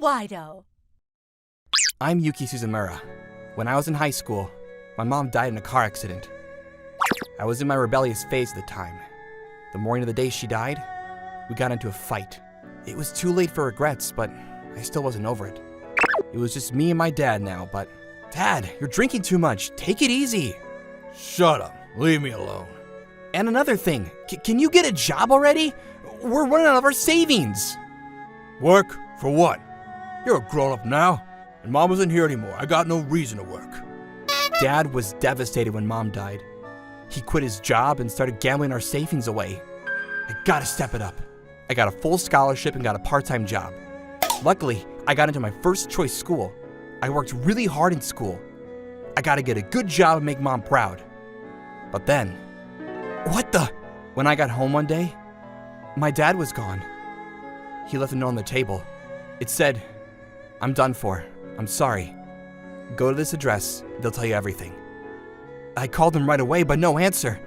Manga-Waido. I'm Yuki Suzumura. When I was in high school, my mom died in a car accident. I was in my rebellious phase at the time. The morning of the day she died, we got into a fight. It was too late for regrets, but I still wasn't over it. It was just me and my dad now, but... Dad, you're drinking too much. Take it easy. Shut up. Leave me alone. And another thing, can you get a job already? We're running out of our savings. Work? For what? You're a grown-up now, and Mom isn't here anymore. I got no reason to work. Dad was devastated when Mom died. He quit his job and started gambling our savings away. I gotta step it up. I got a full scholarship and got a part-time job. Luckily, I got into my first choice school. I worked really hard in school. I gotta get a good job and make Mom proud. But then, what the? When I got home one day, my dad was gone. He left a note on the table. It said, "I'm done for. I'm sorry. Go to this address, they'll tell you everything." I called him right away, but no answer.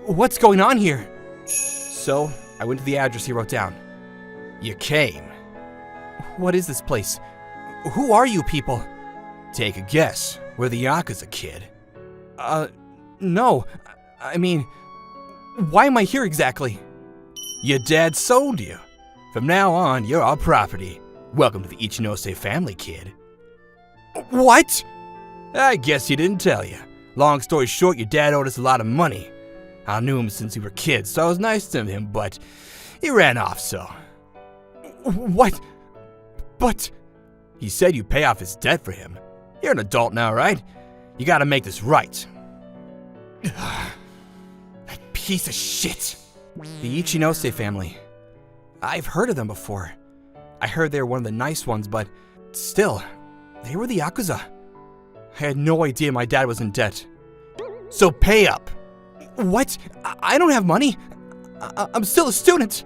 What's going on here? So, I went to the address he wrote down. You came. What is this place? Who are you people? Take a guess. We're the Yakuza, kid. No. I mean, why am I here exactly? Your dad sold you. From now on, you're our property. Welcome to the Ichinose family, kid. What? I guess he didn't tell you. Long story short, your dad owed us a lot of money. I knew him since we were kids, so I was nice to him, but he ran off, so. What? But... He said you pay off his debt for him. You're an adult now, right? You gotta make this right. That piece of shit. The Ichinose family. I've heard of them before. I heard they were one of the nice ones, but still, they were the Yakuza. I had no idea my dad was in debt. So pay up. What? I don't have money. I'm still a student.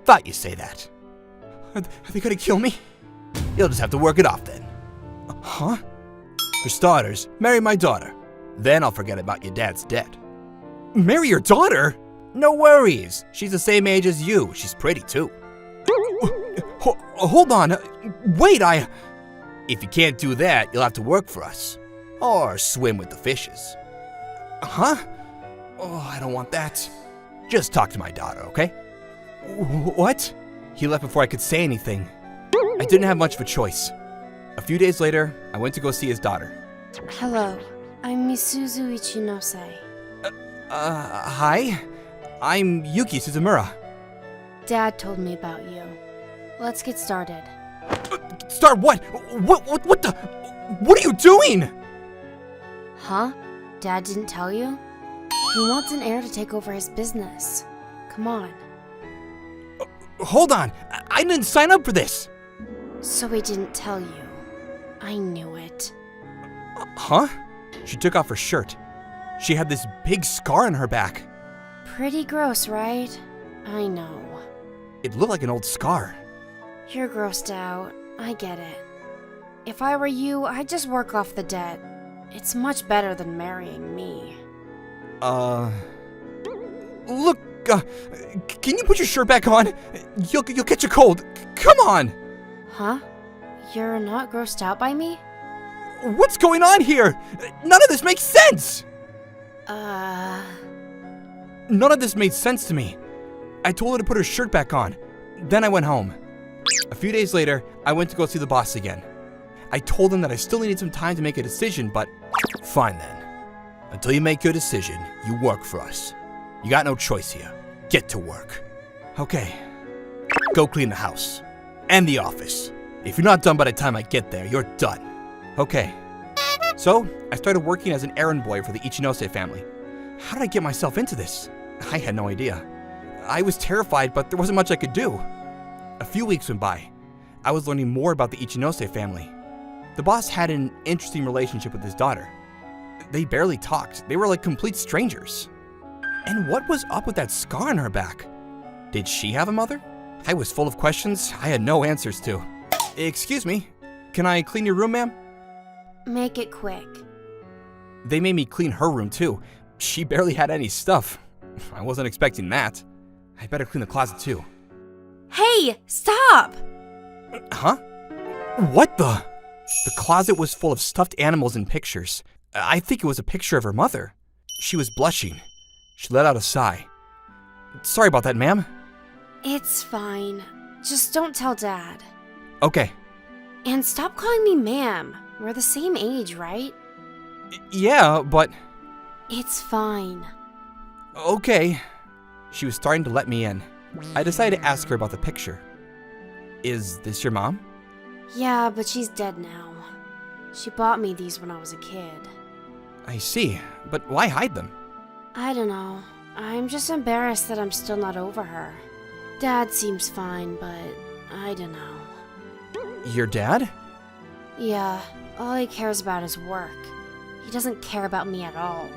Thought you'd say that. Are they gonna kill me? You'll just have to work it off then. Huh? For starters, marry my daughter. Then I'll forget about your dad's debt. Marry your daughter? No worries. She's the same age as you. She's pretty too. Hold on. Wait, If you can't do that, you'll have to work for us. Or swim with the fishes. Huh? Oh, I don't want that. Just talk to my daughter, okay? What? He left before I could say anything. I didn't have much of a choice. A few days later, I went to go see his daughter. Hello, I'm Misuzu Ichinose. Hi? I'm Yuki Suzumura. Dad told me about you. Let's get started. Start what? What the? What are you doing? Huh? Dad didn't tell you? He wants an heir to take over his business. Come on. Hold on. I didn't sign up for this. So he didn't tell you. I knew it. Huh? She took off her shirt. She had this big scar on her back. Pretty gross, right? I know. It looked like an old scar. You're grossed out. I get it. If I were you, I'd just work off the debt. It's much better than marrying me. Look, can you put your shirt back on? You'll catch a cold. Come on! Huh? You're not grossed out by me? What's going on here? None of this makes sense! None of this made sense to me. I told her to put her shirt back on. Then I went home. A few days later, I went to go see the boss again. I told him that I still needed some time to make a decision, but... Fine then. Until you make your decision, you work for us. You got no choice here. Get to work. Okay. Go clean the house. And the office. If you're not done by the time I get there, you're done. Okay. So, I started working as an errand boy for the Ichinose family. How did I get myself into this? I had no idea. I was terrified, but there wasn't much I could do. A few weeks went by. I was learning more about the Ichinose family. The boss had an interesting relationship with his daughter. They barely talked. They were like complete strangers. And what was up with that scar on her back? Did she have a mother? I was full of questions I had no answers to. Excuse me, can I clean your room, ma'am? Make it quick. They made me clean her room too. She barely had any stuff. I wasn't expecting that. I better clean the closet too. Hey, stop! Huh? What the? The closet was full of stuffed animals and pictures. I think it was a picture of her mother. She was blushing. She let out a sigh. Sorry about that, ma'am. It's fine. Just don't tell Dad. Okay. And stop calling me ma'am. We're the same age, right? Yeah, but... It's fine. Okay. She was starting to let me in. I decided to ask her about the picture. Is this your mom? Yeah, but she's dead now. She bought me these when I was a kid. I see, but why hide them? I don't know. I'm just embarrassed that I'm still not over her. Dad seems fine, but I don't know. Your dad? Yeah, all he cares about is work. He doesn't care about me at all.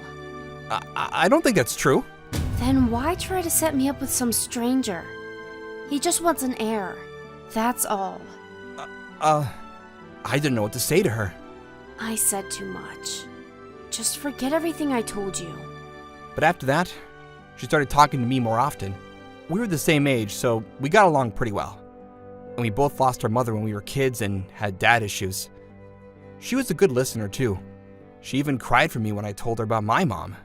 I don't think that's true. Then why try to set me up with some stranger? He just wants an heir. That's all. I didn't know what to say to her. I said too much. Just forget everything I told you. But after that, she started talking to me more often. We were the same age, so we got along pretty well. And we both lost our mother when we were kids and had dad issues. She was a good listener, too. She even cried for me when I told her about my mom.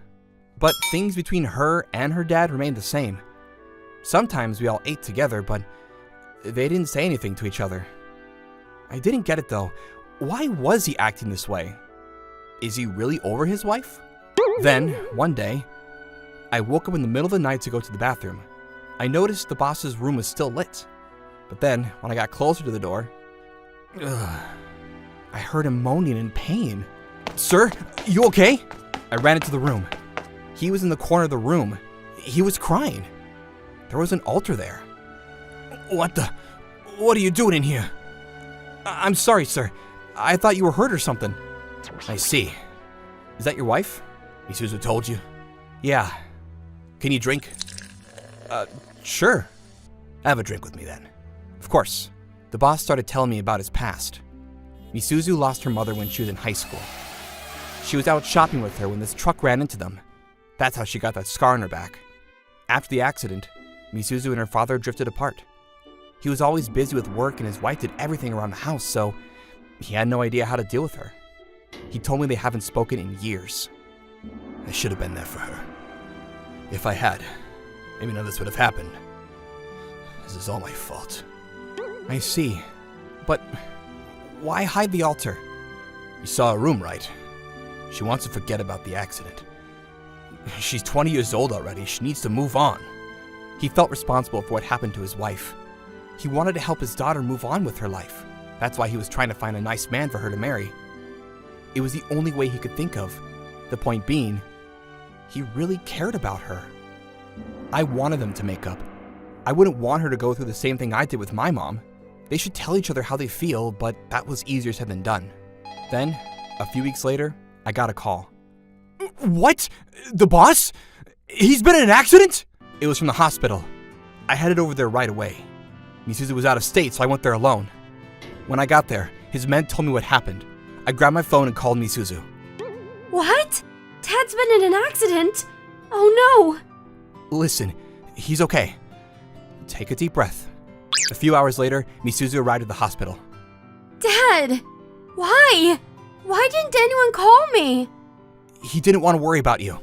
But things between her and her dad remained the same. Sometimes we all ate together, but they didn't say anything to each other. I didn't get it, though. Why was he acting this way? Is he really over his wife? Then, one day, I woke up in the middle of the night to go to the bathroom. I noticed the boss's room was still lit. But then, when I got closer to the door, I heard him moaning in pain. Sir, you okay? I ran into the room. He was in the corner of the room. He was crying. There was an altar there. What are you doing in here? I'm sorry, sir. I thought you were hurt or something. I see. Is that your wife? Isuzu told you? Yeah. Can you drink? Sure. Have a drink with me then. Of course. The boss started telling me about his past. Misuzu lost her mother when she was in high school. She was out shopping with her when this truck ran into them. That's how she got that scar on her back. After the accident, Misuzu and her father drifted apart. He was always busy with work and his wife did everything around the house, so he had no idea how to deal with her. He told me they haven't spoken in years. I should have been there for her. If I had, maybe none of this would have happened. This is all my fault. I see. But why hide the altar? You saw her room, right? She wants to forget about the accident. She's 20 years old already. She needs to move on. He felt responsible for what happened to his wife. He wanted to help his daughter move on with her life. That's why he was trying to find a nice man for her to marry. It was the only way he could think of. The point being, he really cared about her. I wanted them to make up. I wouldn't want her to go through the same thing I did with my mom. They should tell each other how they feel, but that was easier said than done. Then, a few weeks later, I got a call. What? The boss? He's been in an accident? It was from the hospital. I headed over there right away. Misuzu was out of state, so I went there alone. When I got there, his men told me what happened. I grabbed my phone and called Misuzu. What? Dad's been in an accident? Oh no! Listen, he's okay. Take a deep breath. A few hours later, Misuzu arrived at the hospital. Dad! Why? Why didn't anyone call me? He didn't want to worry about you.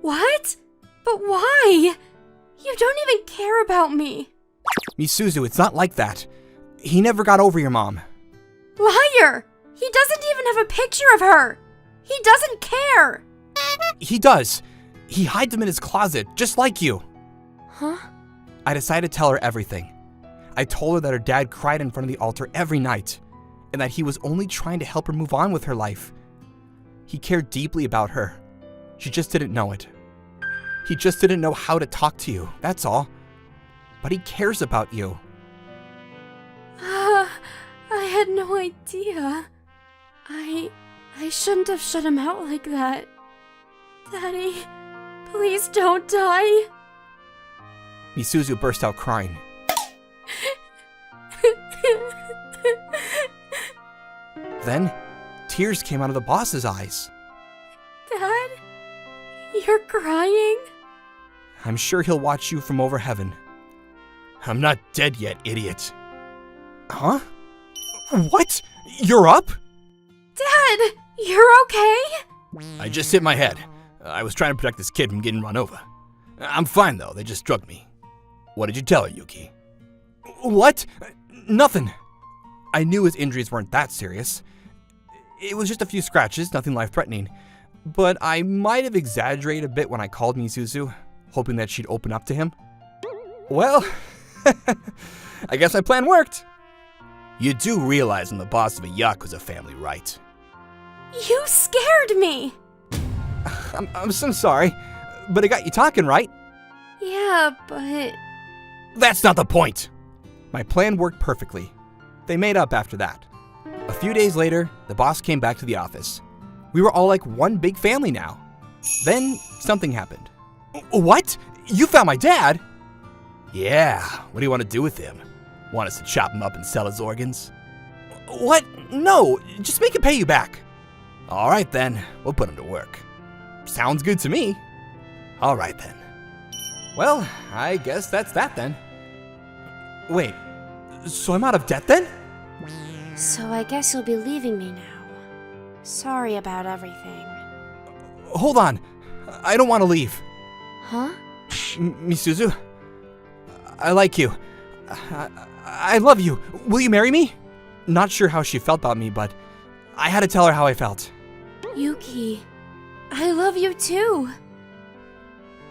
What? But why? You don't even care about me. Misuzu, it's not like that. He never got over your mom. Liar! He doesn't even have a picture of her! He doesn't care! He does. He hides them in his closet, just like you. Huh? I decided to tell her everything. I told her that her dad cried in front of the altar every night, and that he was only trying to help her move on with her life. He cared deeply about her. She just didn't know it. He just didn't know how to talk to you, that's all. But he cares about you. I had no idea. I shouldn't have shut him out like that. Daddy, please don't die. Misuzu burst out crying. Then, tears came out of the boss's eyes. Dad, you're crying? I'm sure he'll watch you from over heaven. I'm not dead yet, idiot. Huh? What? You're up? Dad, you're okay? I just hit my head. I was trying to protect this kid from getting run over. I'm fine, though. They just drugged me. What did you tell her, Yuki? What? Nothing. I knew his injuries weren't that serious. It was just a few scratches, nothing life-threatening. But I might have exaggerated a bit when I called Misuzu, hoping that she'd open up to him. Well, I guess my plan worked. You do realize I'm the boss of a Yakuza family, right? You scared me. I'm so sorry, but it got you talking, right? Yeah, but... That's not the point! My plan worked perfectly. They made up after that. A few days later, the boss came back to the office. We were all like one big family now. Then something happened. What? You found my dad? Yeah, what do you want to do with him? Want us to chop him up and sell his organs? What? No, just make him pay you back. All right then, we'll put him to work. Sounds good to me. All right then. Well, I guess that's that then. Wait, so I'm out of debt then? So I guess you'll be leaving me now. Sorry about everything. Hold on, I don't want to leave. Huh? Misuzu, I like you. I love you. Will you marry me? Not sure how she felt about me, but I had to tell her how I felt. Yuki, I love you too.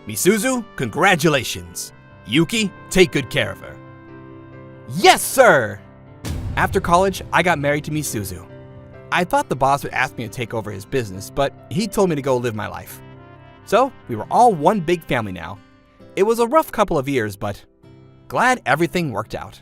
Misuzu, congratulations. Yuki, take good care of her. Yes, sir! After college, I got married to Misuzu. I thought the boss would ask me to take over his business, but he told me to go live my life. So, we were all one big family now. It was a rough couple of years, but glad everything worked out.